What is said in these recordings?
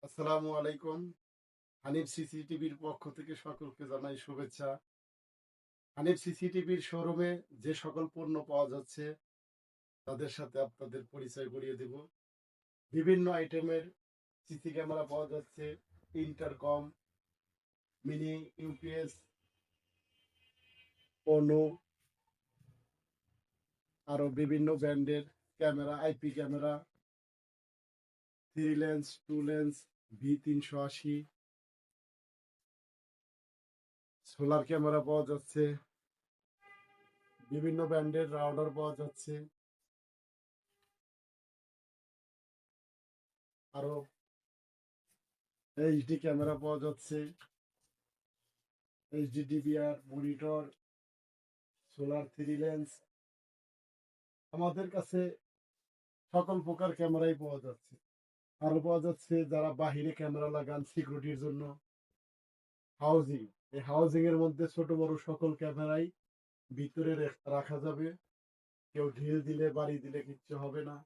আসসালামু আলাইকুম। হানিফ সিসিটিভির পক্ষ থেকে সকলকে জানাই শুভেচ্ছা। হানিফ সিসিটিভির শোরুমে যে সকল পণ্য পাওয়া যাচ্ছে তাদের সাথে আপনাদের পরিচয় করিয়ে দেব। বিভিন্ন আইটেমের সিসি ক্যামেরা পাওয়া যাচ্ছে, ইন্টারকম, মিনি ইউপিএস, ওনো, আরো বিভিন্ন ব্র্যান্ডের camera, IP camera, 3 lens, 2 lens, V380, solar camera পাওয়া যাচ্ছে, বিভিন্ন ব্র্যান্ডের রাউটার পাওয়া যাচ্ছে, আরো এইচডি ক্যামেরা পাওয়া যাচ্ছে, HD DVR, monitor, solar 3 lens. আমাদের কাছে সকল প্রকার ক্যামেরাই পাওয়া যাচ্ছে। আরো পাওয়া যাচ্ছে যারা বাহিরে ক্যামেরা লাগান সিকিউরিটির জন্য হাউজিং। এই হাউজিং এর মধ্যে ছোট বড় সকল ক্যামেরাই ভিতরে রাখা যাবে। কেউ ঢিল দিলে বাড়ি দিলে কিচ্ছু হবে না।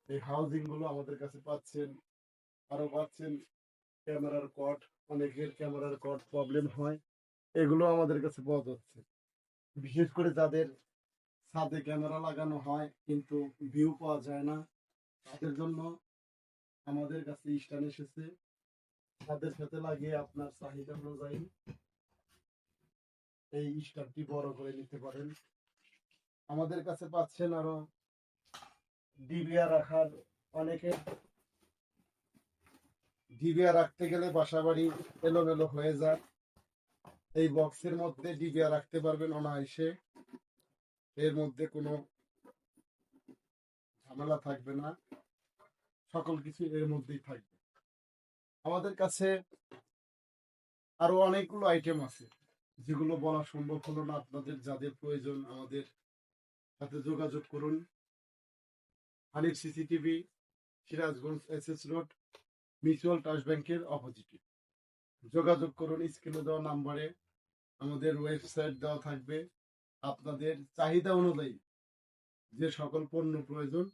এই হাউজিং গুলো আমাদের কাছে পাচ্ছেন। আরো পাচ্ছেন ক্যামেরার কর্ড। অনেকের ক্যামেরার কর্ড প্রবলেম হয়, এগুলো আমাদের কাছে পাওয়া যাচ্ছে। বিশেষ করে যাদের ছাদে ক্যামেরা লাগানো হয় কিন্তু ভিউ পাওয়া যায় না, তাদের জন্য আমাদের কাছে স্ট্যান্ড এসেছে। ছাদের সাথে লাগিয়ে আপনার চাহিদা অনুযায়ী এই স্ট্যান্ডটি বড় করে নিতে পারেন। আমাদের কাছে পাচ্ছেন আরো ডিবিআর রাখার। অনেকে ডিবিআর রাখতে গেলে বাসা বাড়ি এলোমেলো হয়ে যায়, এই বক্সের মধ্যে ডিবিআর রাখতে পারবেন অনায়াসে। এর মধ্যে কোনো ঝামেলা থাকবে না, সকল কিছু এর মধ্যেই থাকবে। আমাদের কাছে আরো অনেকগুলো আইটেম আছে যেগুলো বলা সম্ভব হলো না। আপনাদের যাদের প্রয়োজন আমাদের সাথে যোগাযোগ করুন। Hanif CCTV, Sirajganj SS road, mutual trust ব্যাংকের অপোজিটে। যোগাযোগ করুন স্ক্রিনে দেওয়া নাম্বারে। আমাদের ওয়েবসাইট দেওয়া থাকবে। আপনাদের চাহিদা অনুযায়ী যে সকল পণ্য প্রয়োজন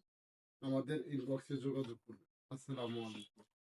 আমাদের ইনবক্সে যোগাযোগ করুন। আসসালামু আলাইকুম।